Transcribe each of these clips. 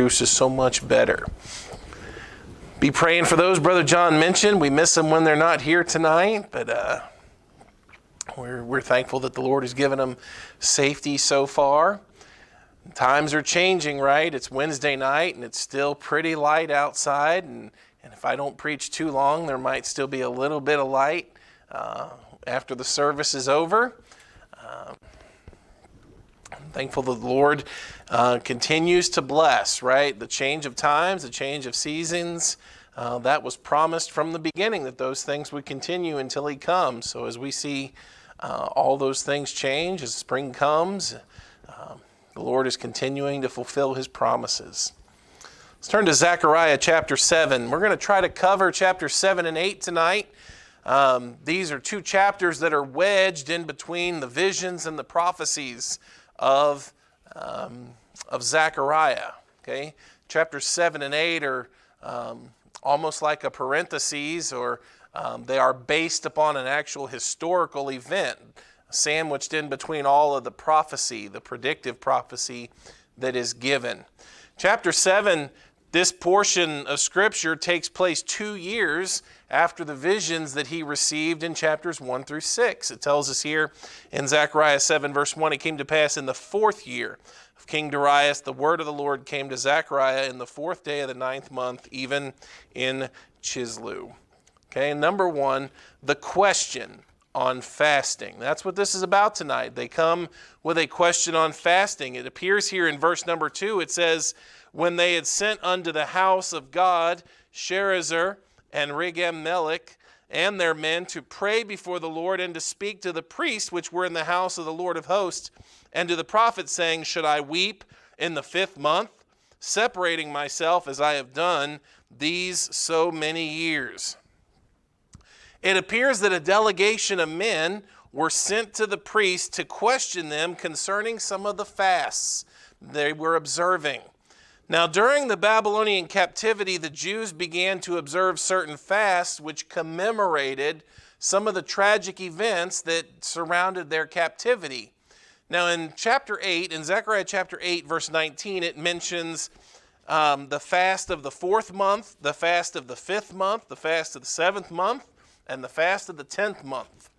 produces so much better. Be praying for those Brother John mentioned. We miss them when they're not here tonight, but we're thankful that the Lord has given them safety so far. Times are changing, right? It's Wednesday night and it's still pretty light outside, and if I don't preach too long, there might still be a little bit of light after the service is over. I'm thankful that the Lord continues to bless, right? The change of times, the change of seasons, that was promised from the beginning that those things would continue until He comes. So as we see all those things change, as spring comes, the Lord is continuing to fulfill His promises. Let's turn to Zechariah chapter 7. We're going to try to cover chapter 7 and 8 tonight. These are two chapters that are wedged in between the visions and the prophecies of Zechariah. Okay, chapters 7 and 8 are almost like a parenthesis, or they are based upon an actual historical event, sandwiched in between all of the prophecy, the predictive prophecy that is given. Chapter 7, this portion of Scripture takes place 2 years after the visions that he received in chapters 1 through 6. It tells us here in Zechariah 7, verse 1, it came to pass in the 4th year of King Darius, the word of the Lord came to Zechariah in the 4th day of the 9th month, even in Chislew. Okay, number one, the question on fasting. That's what this is about tonight. They come with a question on fasting. It appears here in verse number 2. It says, when they had sent unto the house of God Sherezer and Regem-Melech and their men to pray before the Lord and to speak to the priests which were in the house of the Lord of hosts and to the prophets, saying, should I weep in the 5th month, separating myself as I have done these so many years? It appears that a delegation of men were sent to the priests to question them concerning some of the fasts they were observing. Now, during the Babylonian captivity, the Jews began to observe certain fasts which commemorated some of the tragic events that surrounded their captivity. Now, in chapter 8, in Zechariah chapter 8, verse 19, it mentions the fast of the 4th month, the fast of the 5th month, the fast of the 7th month, and the fast of the 10th month.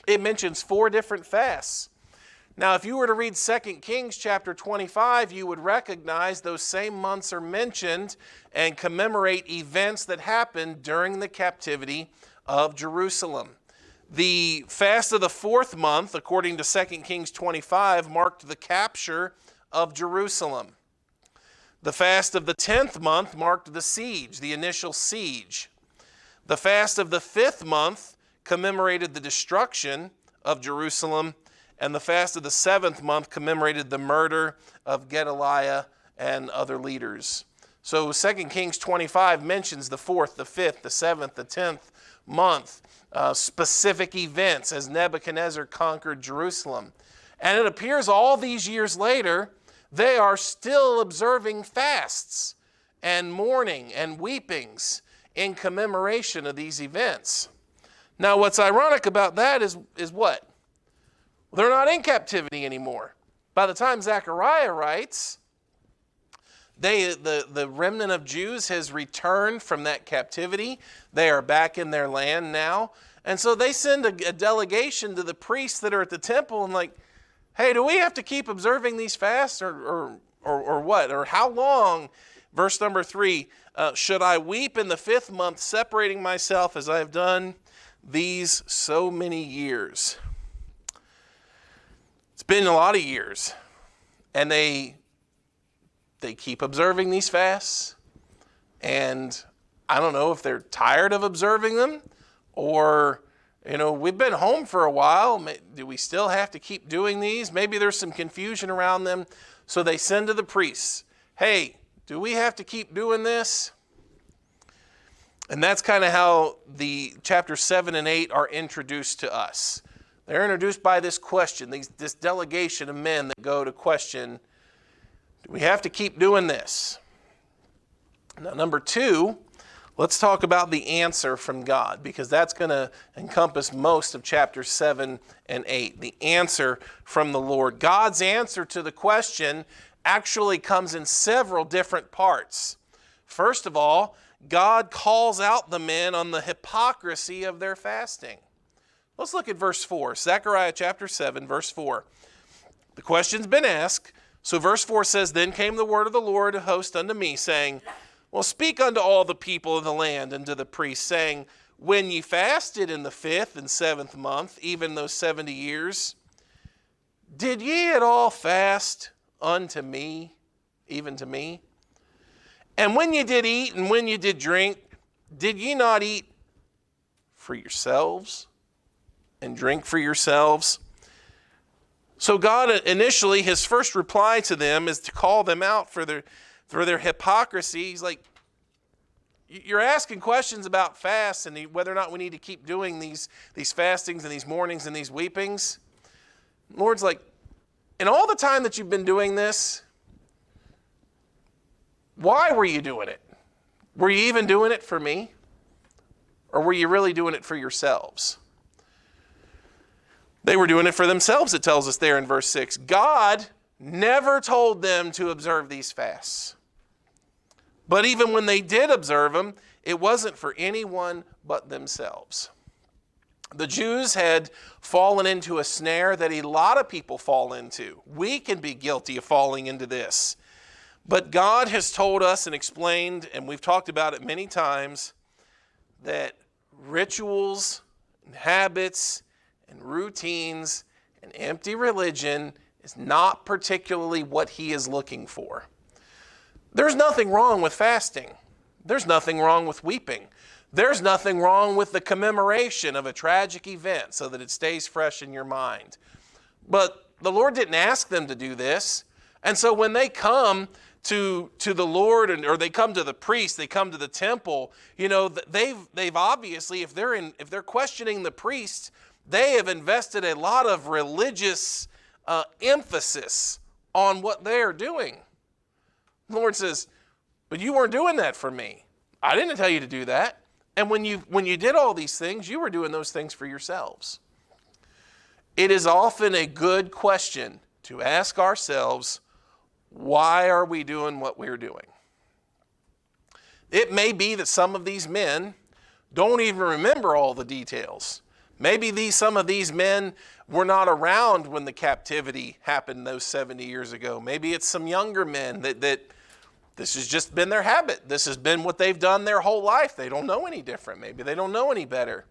It mentions 4 different fasts. Now, if you were to read 2 Kings chapter 25, you would recognize those same months are mentioned and commemorate events that happened during the captivity of Jerusalem. The fast of the 4th month, according to 2 Kings 25, marked the capture of Jerusalem. The fast of the 10th month marked the siege, the initial siege. The fast of the 5th month commemorated the destruction of Jerusalem, and the fast of the 7th month commemorated the murder of Gedaliah and other leaders. So 2 Kings 25 mentions the 4th, the 5th, the 7th, the 10th month, specific events as Nebuchadnezzar conquered Jerusalem. And it appears all these years later, they are still observing fasts and mourning and weepings in commemoration of these events. Now, what's ironic about that is what? They're not in captivity anymore. By the time Zechariah writes, the remnant of Jews has returned from that captivity. They are back in their land now. And so they send a delegation to the priests that are at the temple and like, hey, do we have to keep observing these fasts or what? Or how long? Verse number 3, should I weep in the 5th month, separating myself as I have done these so many years? It's been a lot of years. And they keep observing these fasts. And I don't know if they're tired of observing them or, we've been home for a while. Do we still have to keep doing these? Maybe there's some confusion around them. So they send to the priests, hey, do we have to keep doing this? And that's kind of how the chapter 7 and 8 are introduced to us. They're introduced by this question, this delegation of men that go to question, do we have to keep doing this? Now, number 2, let's talk about the answer from God, because that's going to encompass most of chapters 7 and 8. The answer from the Lord. God's answer to the question actually comes in several different parts. First of all, God calls out the men on the hypocrisy of their fasting. Let's look at verse 4, Zechariah chapter 7, verse 4. The question's been asked. So verse 4 says, Then came the word of the Lord of hosts unto me, saying, Well, speak unto all the people of the land and to the priests, saying, When ye fasted in the 5th and 7th month, even those 70 years, did ye at all fast unto me, even to me? And when ye did eat and when ye did drink, did ye not eat for yourselves and drink for yourselves? So God initially, his first reply to them is to call them out for their hypocrisy. He's like, you're asking questions about fasts and whether or not we need to keep doing these fastings and these mournings and these weepings. The Lord's like, in all the time that you've been doing this, why were you doing it? Were you even doing it for me? Or were you really doing it for yourselves? They were doing it for themselves, it tells us there in verse 6. God never told them to observe these fasts. But even when they did observe them, it wasn't for anyone but themselves. The Jews had fallen into a snare that a lot of people fall into. We can be guilty of falling into this. But God has told us and explained, and we've talked about it many times, that rituals and habits and routines and empty religion is not particularly what he is looking for. There's nothing wrong with fasting. There's nothing wrong with weeping. There's nothing wrong with the commemoration of a tragic event so that it stays fresh in your mind. But the Lord didn't ask them to do this. And so when they come to the Lord, or they come to the priest, they come to the temple, they've obviously, if they're questioning the priest, they have invested a lot of religious emphasis on what they're doing. The Lord says, but you weren't doing that for me. I didn't tell you to do that. And when you did all these things, you were doing those things for yourselves. It is often a good question to ask ourselves, why are we doing what we're doing? It may be that some of these men don't even remember all the details. Maybe some of these men were not around when the captivity happened those 70 years ago. Maybe it's some younger men that this has just been their habit. This has been what they've done their whole life. They don't know any different. Maybe they don't know any better.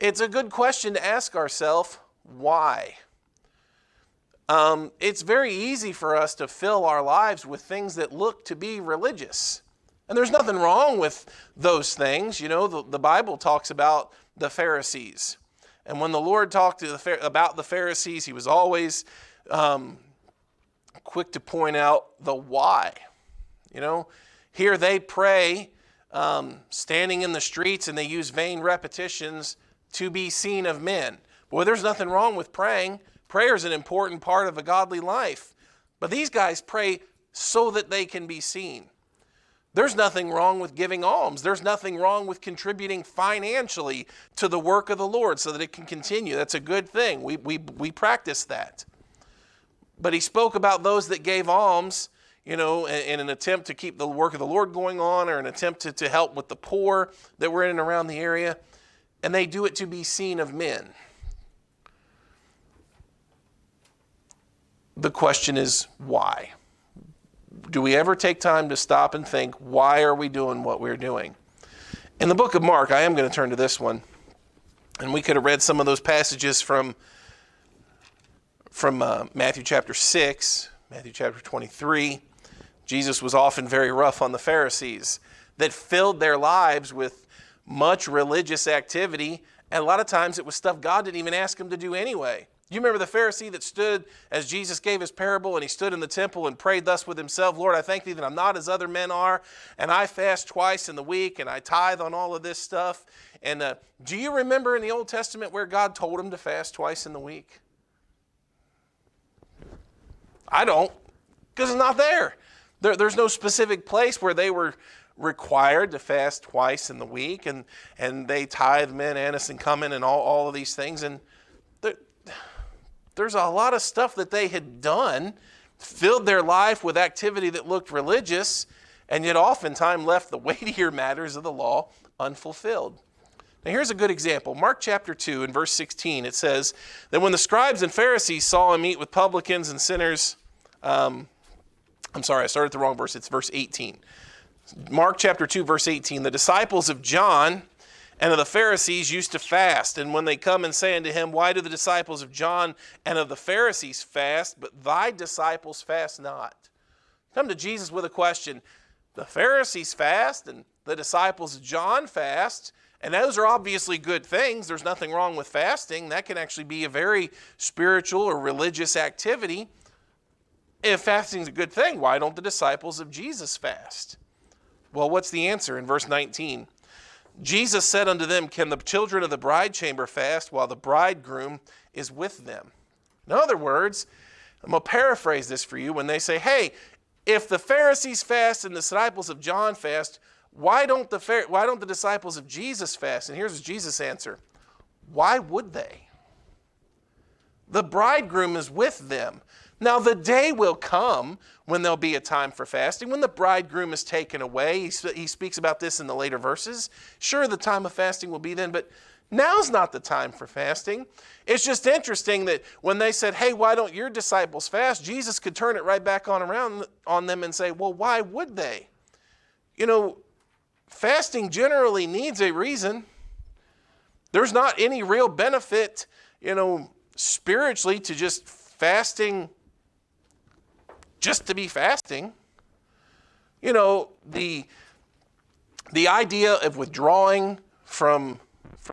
It's a good question to ask ourselves, why? It's very easy for us to fill our lives with things that look to be religious. And there's nothing wrong with those things. The Bible talks about the Pharisees. And when the Lord talked about the Pharisees, he was always quick to point out the why. Here they pray standing in the streets, and they use vain repetitions to be seen of men. Boy, there's nothing wrong with praying. Prayer is an important part of a godly life. But these guys pray so that they can be seen. There's nothing wrong with giving alms. There's nothing wrong with contributing financially to the work of the Lord so that it can continue. That's a good thing. We practice that. But he spoke about those that gave alms, in an attempt to keep the work of the Lord going on, or an attempt to help with the poor that were in and around the area. And they do it to be seen of men. The question is, why? Do we ever take time to stop and think, why are we doing what we're doing? In the book of Mark, I am going to turn to this one. And we could have read some of those passages from Matthew chapter 6, Matthew chapter 23. Jesus was often very rough on the Pharisees that filled their lives with much religious activity. And a lot of times it was stuff God didn't even ask them to do anyway. You remember the Pharisee that stood as Jesus gave his parable, and he stood in the temple and prayed thus with himself, Lord, I thank thee that I'm not as other men are, and I fast twice in the week, and I tithe on all of this stuff. And do you remember in the Old Testament where God told him to fast twice in the week? I don't, because it's not there. There's no specific place where they were required to fast twice in the week, and they tithe mint, anise, and cumin, and all of these things. And there's a lot of stuff that they had done filled their life with activity that looked religious, and yet oftentimes left the weightier matters of the law unfulfilled. Now here's a good example. Mark chapter 2 and verse 16, it says that when the scribes and Pharisees saw him eat with publicans and sinners, I started the wrong verse. It's verse 18. Mark chapter 2, verse 18, the disciples of John and of the Pharisees used to fast. And when they come and say unto him, why do the disciples of John and of the Pharisees fast, but thy disciples fast not? Come to Jesus with a question. The Pharisees fast and the disciples of John fast, and those are obviously good things. There's nothing wrong with fasting. That can actually be a very spiritual or religious activity. If fasting is a good thing, why don't the disciples of Jesus fast? Well, what's the answer in verse 19? Jesus said unto them, can the children of the bride chamber fast while the bridegroom is with them? In other words, I'm going to paraphrase this for you. When they say, hey, if the Pharisees fast and the disciples of John fast, why don't the disciples of Jesus fast? And here's Jesus' answer. Why would they? The bridegroom is with them. Now the day will come when there'll be a time for fasting, when the bridegroom is taken away. He speaks about this in the later verses. Sure, the time of fasting will be then, but now's not the time for fasting. It's just interesting that when they said, hey, why don't your disciples fast? Jesus could turn it right back around on them and say, well, why would they? You know, fasting generally needs a reason. There's not any real benefit, spiritually to just fasting just to be fasting. The idea of withdrawing from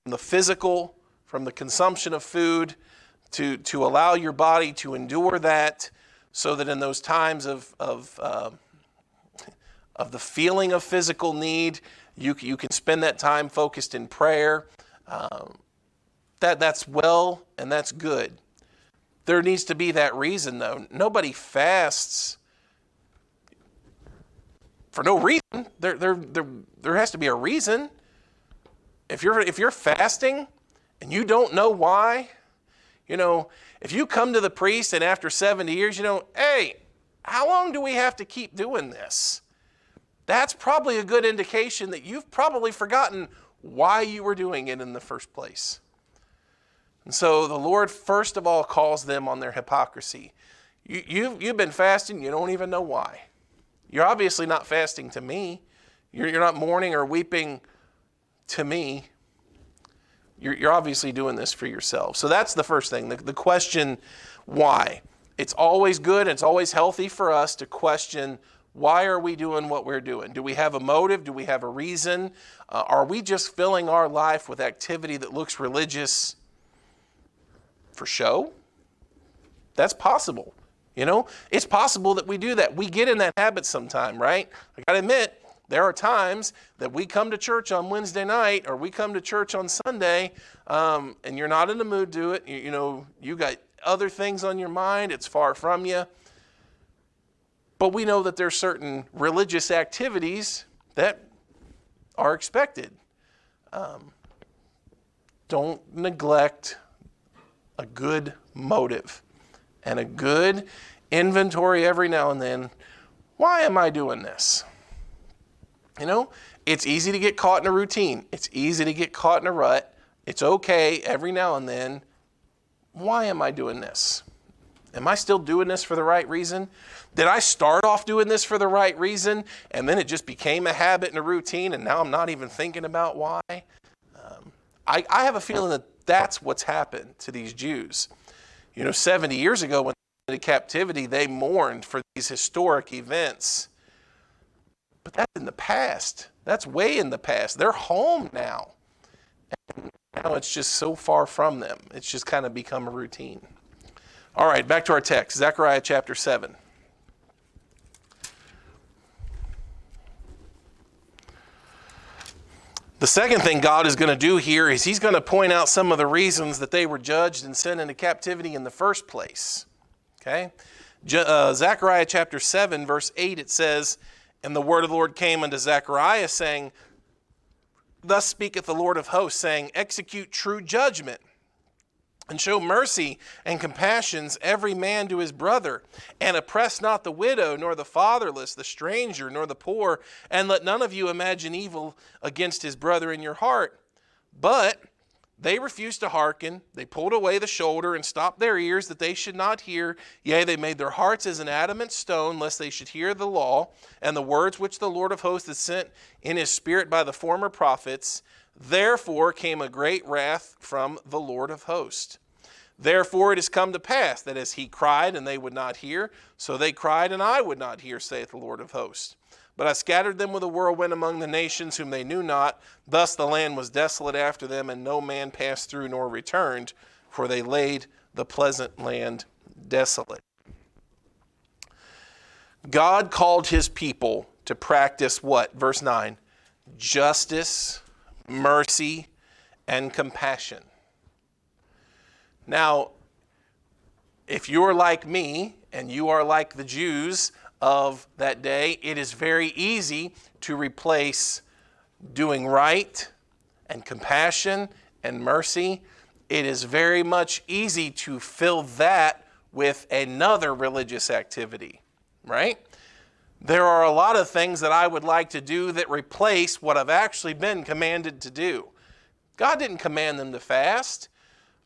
the physical, from the consumption of food, to allow your body to endure that, so that in those times of the feeling of physical need, you can spend that time focused in prayer. That's well and that's good. There needs to be that reason, though. Nobody fasts for no reason. There has to be a reason. If you're fasting and you don't know why, if you come to the priest and after 70 years, hey, how long do we have to keep doing this? That's probably a good indication that you've probably forgotten why you were doing it in the first place. And so the Lord, first of all, calls them on their hypocrisy. You've been fasting, you don't even know why. You're obviously not fasting to me. You're not mourning or weeping to me. You're obviously doing this for yourself. So that's the first thing, the question, why? It's always good and it's always healthy for us to question, why are we doing what we're doing? Do we have a motive? Do we have a reason? Are we just filling our life with activity that looks religious for show? That's possible. It's possible that we do that. We get in that habit sometime, right? I got to admit, there are times that we come to church on Wednesday night or we come to church on Sunday, and you're not in the mood to do it. You got other things on your mind. It's far from you. But we know that there's certain religious activities that are expected. Don't neglect a good motive and a good inventory every now and then. Why am I doing this? It's easy to get caught in a routine. It's easy to get caught in a rut. It's okay every now and then. Why am I doing this? Am I still doing this for the right reason? Did I start off doing this for the right reason and then it just became a habit and a routine and now I'm not even thinking about why? I have a feeling that that's what's happened to these Jews. 70 years ago when they went into captivity, they mourned for these historic events. But that's in the past. That's way in the past. They're home now. And now it's just so far from them. It's just kind of become a routine. All right, back to our text, Zechariah chapter 7. The second thing God is going to do here is he's going to point out some of the reasons that they were judged and sent into captivity in the first place. Okay? Zechariah chapter 7, verse 8, it says, and the word of the Lord came unto Zechariah, saying, thus speaketh the Lord of hosts, saying, execute true judgment And show mercy and compassions every man to his brother, and oppress not the widow, nor the fatherless, the stranger, nor the poor, and let none of you imagine evil against his brother in your heart. But they refused to hearken. They pulled away the shoulder and stopped their ears that they should not hear. Yea, they made their hearts as an adamant stone, lest they should hear the law and the words which the Lord of hosts had sent in his spirit by the former prophets. Therefore came a great wrath from the Lord of hosts. Therefore it has come to pass that as he cried and they would not hear, so they cried and I would not hear, saith the Lord of hosts. But I scattered them with a whirlwind among the nations whom they knew not. Thus the land was desolate after them, and no man passed through nor returned, for they laid the pleasant land desolate. God called his people to practice what? Verse 9, justice, mercy, and compassion. Now, if you're like me and you are like the Jews of that day, it is very easy to replace doing right and compassion and mercy. It is very much easy to fill that with another religious activity, right? There are a lot of things that I would like to do that replace what I've actually been commanded to do. God didn't command them to fast.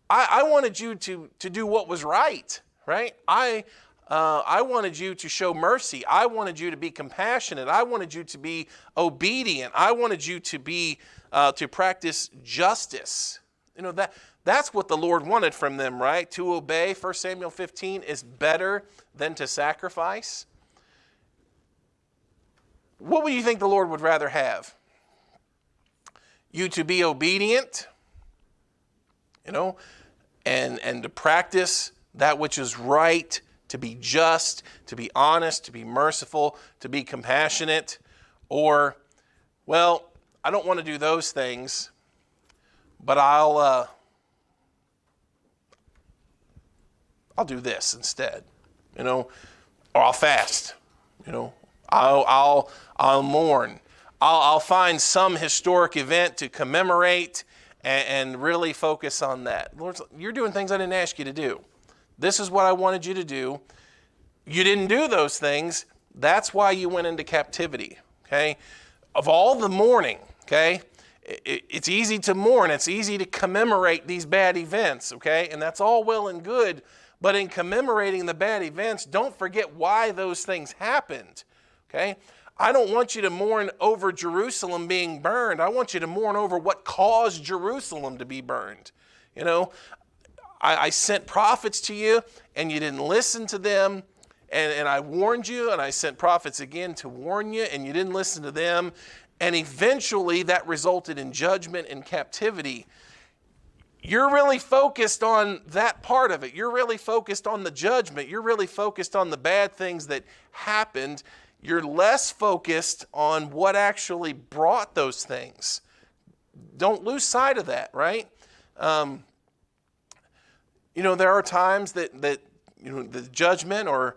I wanted you to do what was right? I wanted you to show mercy. I wanted you to be compassionate. I wanted you to be obedient. I wanted you to be to practice justice. You know, that's what the Lord wanted from them, right? To obey, 1 Samuel 15, is better than to sacrifice. What would you think the Lord would rather have? You to be obedient, and to practice that which is right, to be just, to be honest, to be merciful, to be compassionate, or, well, I don't want to do those things, but I'll do this instead, or I'll fast, I'll mourn. I'll find some historic event to commemorate and really focus on that. Lord, you're doing things I didn't ask you to do. This is what I wanted you to do. You didn't do those things. That's why you went into captivity, okay? Of all the mourning, okay, it's easy to mourn. It's easy to commemorate these bad events, okay? And that's all well and good. But in commemorating the bad events, don't forget why those things happened, okay? I don't want you to mourn over Jerusalem being burned. I want you to mourn over what caused Jerusalem to be burned. I sent prophets to you, and you didn't listen to them. And I warned you, and I sent prophets again to warn you, and you didn't listen to them. And eventually that resulted in judgment and captivity. You're really focused on that part of it. You're really focused on the judgment. You're really focused on the bad things that happened. You're less focused on what actually brought those things. Don't lose sight of that, right? There are times that the judgment or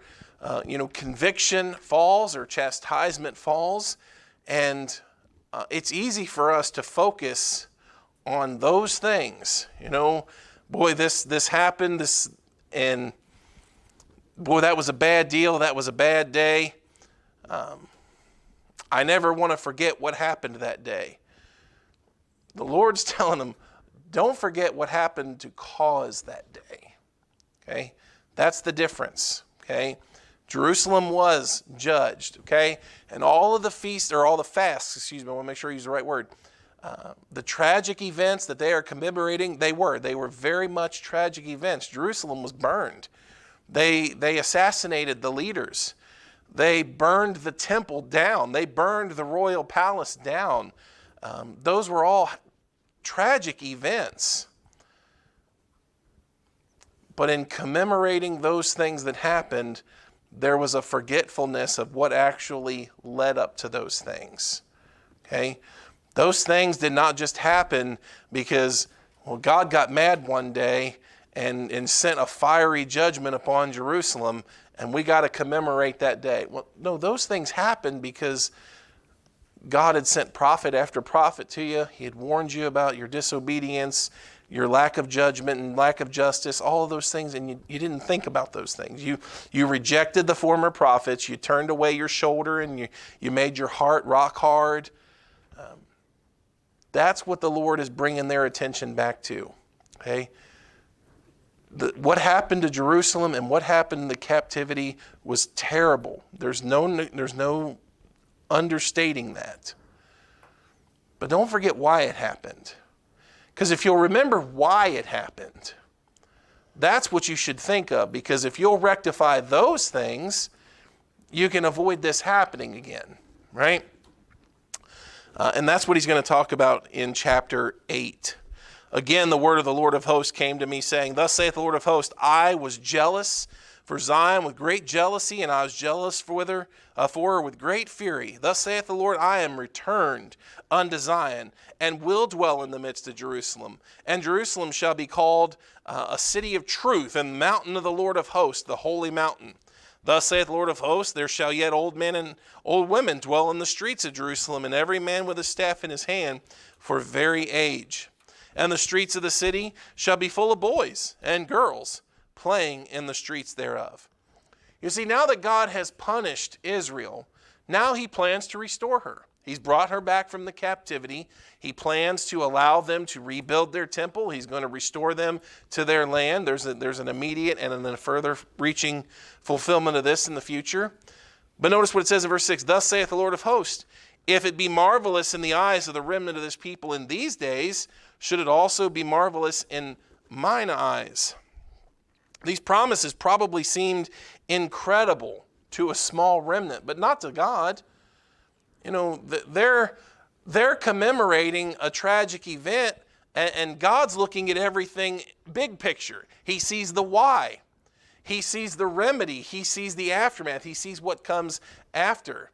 conviction falls or chastisement falls, and it's easy for us to focus on those things. Boy, this happened, and boy, that was a bad deal. That was a bad day. I never want to forget what happened that day. The Lord's telling them, don't forget what happened to cause that day. Okay? That's the difference. Okay? Jerusalem was judged. Okay? And all of the feasts, or all the fasts, I want to make sure I use the right word. The tragic events that they are commemorating, they were very much tragic events. Jerusalem was burned. They assassinated the leaders. They burned the temple down. They burned the royal palace down. Those were all tragic events. But in commemorating those things that happened, there was a forgetfulness of what actually led up to those things. Okay? Those things did not just happen because, God got mad one day and sent a fiery judgment upon Jerusalem, and we got to commemorate that day. Well, no, those things happened because God had sent prophet after prophet to you. He had warned you about your disobedience, your lack of judgment and lack of justice, all of those things, and you didn't think about those things. You rejected the former prophets. You turned away your shoulder, and you made your heart rock hard. That's what the Lord is bringing their attention back to. Okay? What happened to Jerusalem and what happened in the captivity was terrible. There's no understating that. But don't forget why it happened. Because if you'll remember why it happened, that's what you should think of. Because if you'll rectify those things, you can avoid this happening again, right? And that's what he's going to talk about in chapter 8. Again, the word of the Lord of hosts came to me, saying, Thus saith the Lord of hosts, I was jealous for Zion with great jealousy, and I was jealous for her with great fury. Thus saith the Lord, I am returned unto Zion, and will dwell in the midst of Jerusalem. And Jerusalem shall be called a city of truth, and the mountain of the Lord of hosts, the holy mountain. Thus saith the Lord of hosts, there shall yet old men and old women dwell in the streets of Jerusalem, and every man with a staff in his hand for very age. And the streets of the city shall be full of boys and girls playing in the streets thereof. You see, now that God has punished Israel, now he plans to restore her. He's brought her back from the captivity. He plans to allow them to rebuild their temple. He's going to restore them to their land. There's an immediate and then a further reaching fulfillment of this in the future. But notice what it says in verse 6, Thus saith the Lord of hosts, if it be marvelous in the eyes of the remnant of this people in these days, should it also be marvelous in mine eyes? These promises probably seemed incredible to a small remnant, but not to God. You know, they're commemorating a tragic event, and God's looking at everything big picture. He sees the why. He sees the remedy. He sees the aftermath. He sees what comes after.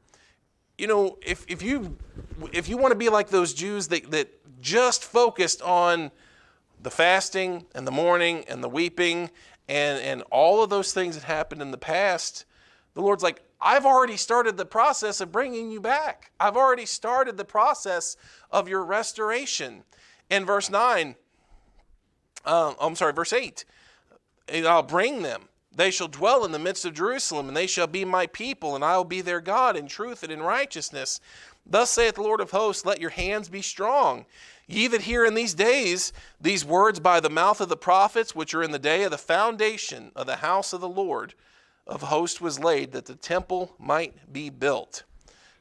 You know, if you want to be like those Jews that just focused on the fasting and the mourning and the weeping and all of those things that happened in the past, the Lord's like, I've already started the process of bringing you back. I've already started the process of your restoration. In verse 8, and I'll bring them. They shall dwell in the midst of Jerusalem, and they shall be my people, and I will be their God in truth and in righteousness. Thus saith the Lord of hosts, let your hands be strong. Ye that hear in these days these words by the mouth of the prophets, which are in the day of the foundation of the house of the Lord of hosts was laid, that the temple might be built.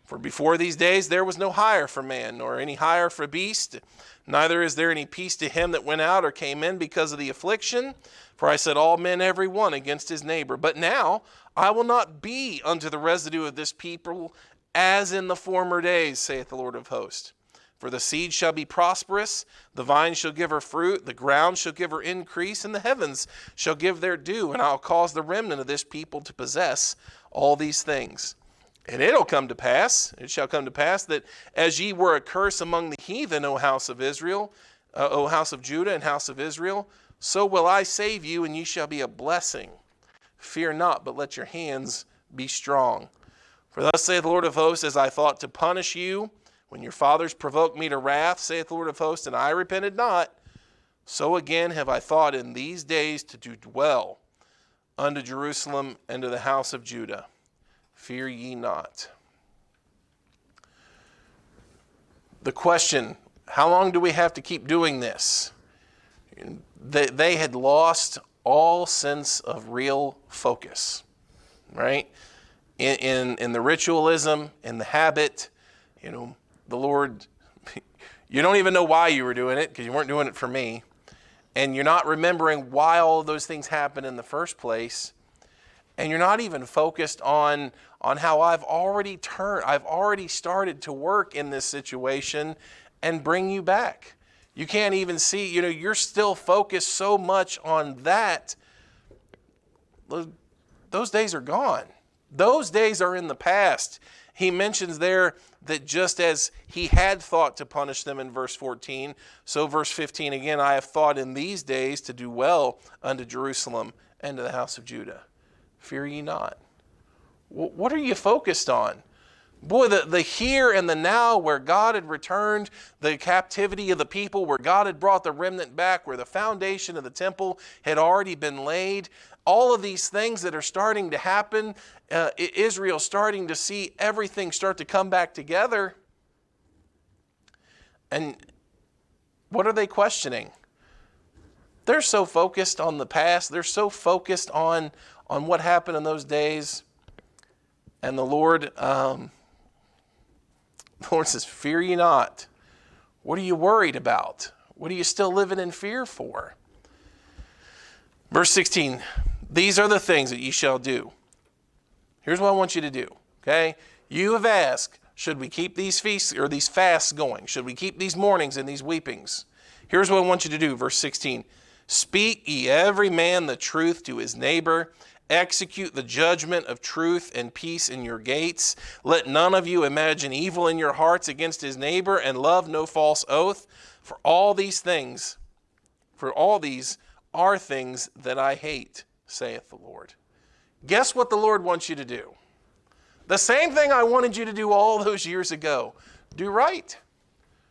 For before these days there was no hire for man, nor any hire for beast, neither is there any peace to him that went out or came in because of the affliction. For I set all men every one against his neighbor. But now I will not be unto the residue of this people as in the former days, saith the Lord of hosts. For the seed shall be prosperous, the vine shall give her fruit, the ground shall give her increase, and the heavens shall give their due, and I'll cause the remnant of this people to possess all these things. And it shall come to pass that as ye were a curse among the heathen, O house of Israel, O house of Judah and house of Israel, so will I save you, and ye shall be a blessing. Fear not, but let your hands be strong. For thus saith the Lord of hosts, as I thought to punish you, when your fathers provoked me to wrath, saith the Lord of hosts, and I repented not, so again have I thought in these days to do dwell unto Jerusalem and to the house of Judah. Fear ye not. The question, how long do we have to keep doing this? They had lost all sense of real focus, right? In the ritualism, in the habit, the Lord, you don't even know why you were doing it because you weren't doing it for me. And you're not remembering why all of those things happened in the first place. And you're not even focused on how I've already started to work in this situation and bring you back. You can't even see, you're still focused so much on that. Those days are gone. Those days are in the past. He mentions there that just as he had thought to punish them in verse 14, so verse 15 again, I have thought in these days to do well unto Jerusalem and to the house of Judah. Fear ye not. What are you focused on? Boy, the here and the now, where God had returned the captivity of the people, where God had brought the remnant back, where the foundation of the temple had already been laid, all of these things that are starting to happen, Israel starting to see everything start to come back together. And what are they questioning? They're so focused on the past. They're so focused on what happened in those days. And the Lord says, fear ye not. What are you worried about? What are you still living in fear for? Verse 16, these are the things that ye shall do. Here's what I want you to do, okay? You have asked, should we keep these feasts or these fasts going? Should we keep these mournings and these weepings? Here's what I want you to do, verse 16. Speak ye every man the truth to his neighbor. Execute the judgment of truth and peace in your gates. Let none of you imagine evil in your hearts against his neighbor, and love no false oath. For all these are things that I hate, saith the Lord. Guess what the Lord wants you to do? The same thing I wanted you to do all those years ago. Do right.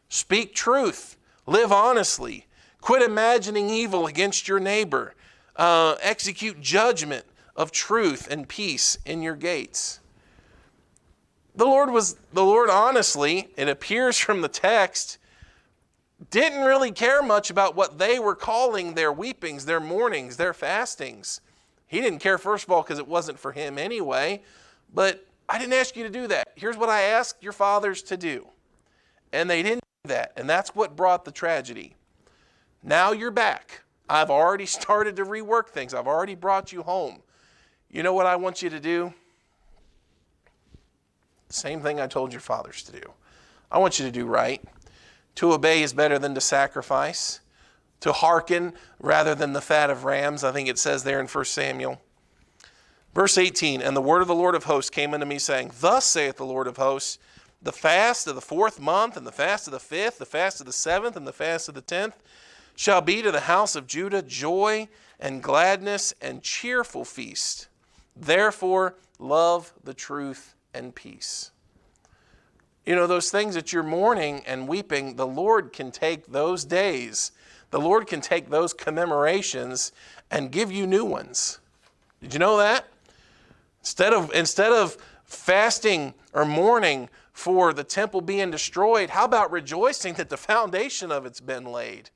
Speak truth. Live honestly. Quit imagining evil against your neighbor. Execute judgment of truth and peace in your gates. The Lord honestly, it appears from the text, didn't really care much about what they were calling their weepings, their mournings, their fastings. He didn't care, first of all, because it wasn't for him anyway. But I didn't ask you to do that. Here's what I asked your fathers to do. And they didn't do that. And that's what brought the tragedy. Now you're back. I've already started to rework things. I've already brought you home. You know what I want you to do? Same thing I told your fathers to do. I want you to do right. To obey is better than to sacrifice. To hearken rather than the fat of rams. I think it says there in 1 Samuel. Verse 18, and the word of the Lord of hosts came unto me, saying, Thus saith the Lord of hosts, the fast of the 4th month, and the fast of the 5th, the fast of the 7th, and the fast of the 10th, shall be to the house of Judah joy and gladness and cheerful feast. Therefore, love the truth and peace. You know, those things that you're mourning and weeping, the Lord can take those days, the Lord can take those commemorations and give you new ones. Did you know that? Instead of fasting or mourning for the temple being destroyed, how about rejoicing that the foundation of it's been laid?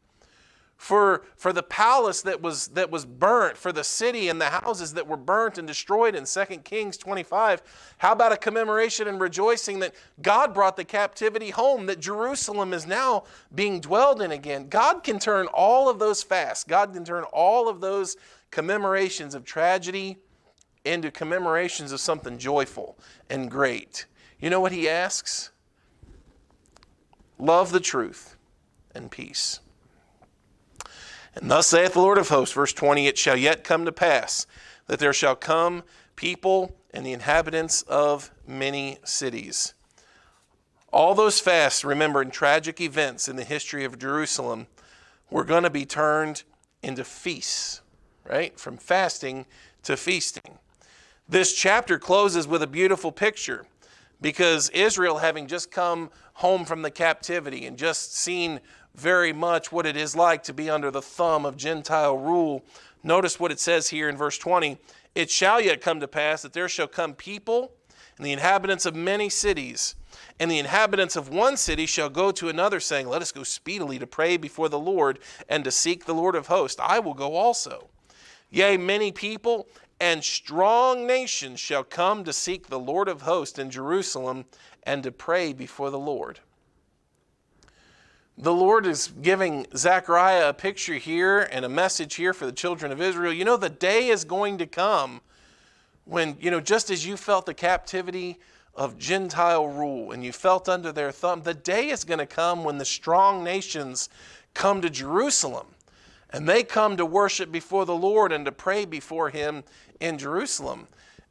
For the palace that was burnt, for the city and the houses that were burnt and destroyed in 2 Kings 25, how about a commemoration and rejoicing that God brought the captivity home, that Jerusalem is now being dwelled in again? God can turn all of those fasts, God can turn all of those commemorations of tragedy into commemorations of something joyful and great. You know what he asks? Love the truth and peace. And thus saith the Lord of hosts, verse 20, it shall yet come to pass that there shall come people and the inhabitants of many cities. All those fasts, remember, in tragic events in the history of Jerusalem, were going to be turned into feasts, right? From fasting to feasting. This chapter closes with a beautiful picture because Israel, having just come home from the captivity and just seen very much what it is like to be under the thumb of Gentile rule. Notice what it says here in verse 20. It shall yet come to pass that there shall come people and the inhabitants of many cities, and the inhabitants of one city shall go to another, saying, Let us go speedily to pray before the Lord and to seek the Lord of hosts. I will go also. Yea, many people and strong nations shall come to seek the Lord of hosts in Jerusalem and to pray before the Lord. The Lord is giving Zechariah a picture here and a message here for the children of Israel. You know, the day is going to come when, just as you felt the captivity of Gentile rule and you felt under their thumb, the day is going to come when the strong nations come to Jerusalem and they come to worship before the Lord and to pray before him in Jerusalem.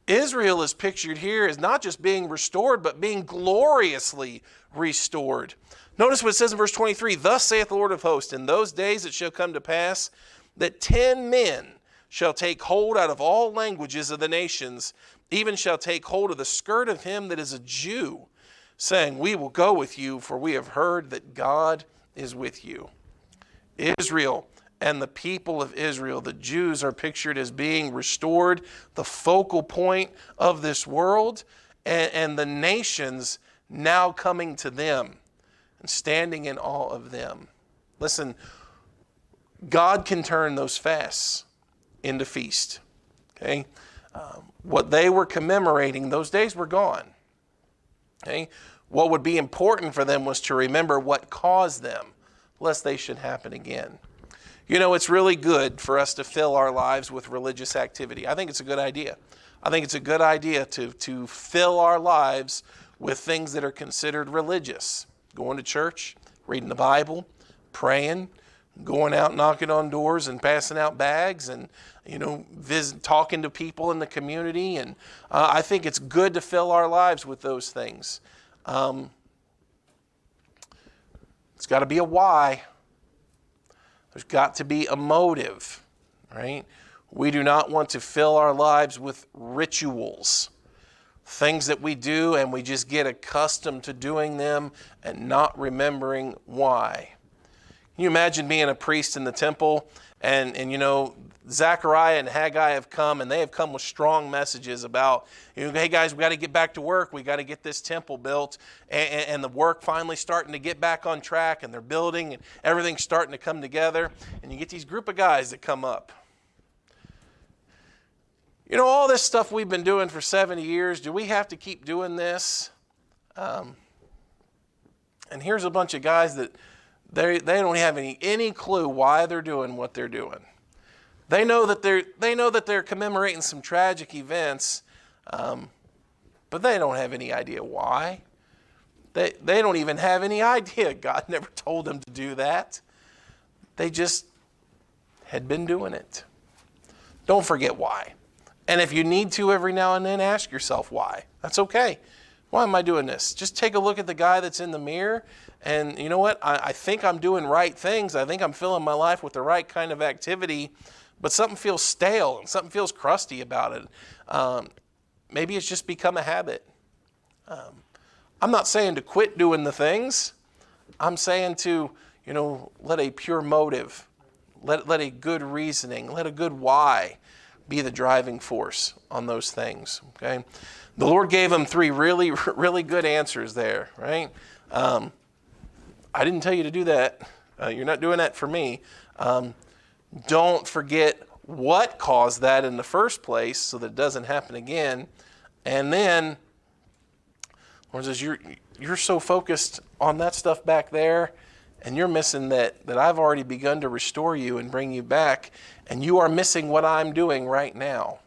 Israel is pictured here as not just being restored, but being gloriously restored. Notice what it says in verse 23, Thus saith the Lord of hosts, in those days it shall come to pass that 10 men shall take hold out of all languages of the nations, even shall take hold of the skirt of him that is a Jew, saying, "We will go with you, for we have heard that God is with you." Israel and the people of Israel, the Jews, are pictured as being restored, the focal point of this world, and the nations now coming to them and standing in awe of them. Listen, God can turn those fasts into feast. Okay, what they were commemorating, those days were gone. Okay, what would be important for them was to remember what caused them, lest they should happen again. You know, it's really good for us to fill our lives with religious activity. I think it's a good idea. I think it's a good idea to fill our lives with things that are considered religious. Going to church, reading the Bible, praying, going out knocking on doors and passing out bags, and talking to people in the community. And I think it's good to fill our lives with those things. It's got to be a why. There's got to be a motive, right? We do not want to fill our lives with rituals, things that we do and we just get accustomed to doing them and not remembering why. Can you imagine being a priest in the temple and Zechariah and Haggai have come, and they have come with strong messages about, hey guys, we got to get back to work. We got to get this temple built, and the work finally starting to get back on track, and they're building, and everything's starting to come together. And you get these group of guys that come up. All this stuff we've been doing for 70 years, do we have to keep doing this? And here's a bunch of guys that they don't have any clue why they're doing what they're doing. They know that they're commemorating some tragic events, but they don't have any idea why. They don't even have any idea. God never told them to do that. They just had been doing it. Don't forget why. And if you need to every now and then, ask yourself why. That's okay. Why am I doing this? Just take a look at the guy that's in the mirror, and you know what? I think I'm doing right things. I think I'm filling my life with the right kind of activity, but something feels stale and something feels crusty about it. Maybe it's just become a habit. I'm not saying to quit doing the things. I'm saying to, let a pure motive, let a good reasoning, let a good why be the driving force on those things, okay? The Lord gave them 3 really, really good answers there, right? I didn't tell you to do that. You're not doing that for me. Don't forget what caused that in the first place so that it doesn't happen again. And then, Lord says, you're so focused on that stuff back there, and you're missing that I've already begun to restore you and bring you back, and you are missing what I'm doing right now.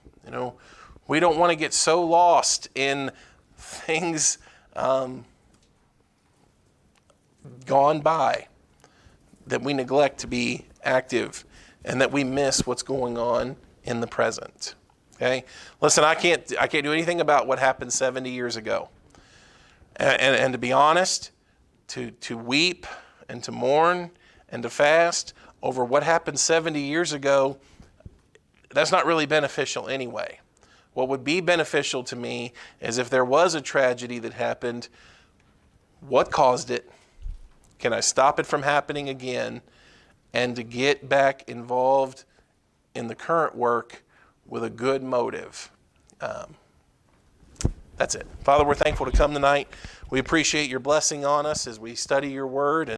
We don't want to get so lost in things gone by that we neglect to be active and that we miss what's going on in the present. Okay? Listen, I can't do anything about what happened 70 years ago. And to be honest, to weep and to mourn and to fast over what happened 70 years ago, that's not really beneficial anyway. What would be beneficial to me is if there was a tragedy that happened, what caused it? Can I stop it from happening again? And to get back involved in the current work with a good motive. That's it. Father, we're thankful to come tonight. We appreciate your blessing on us as we study your word.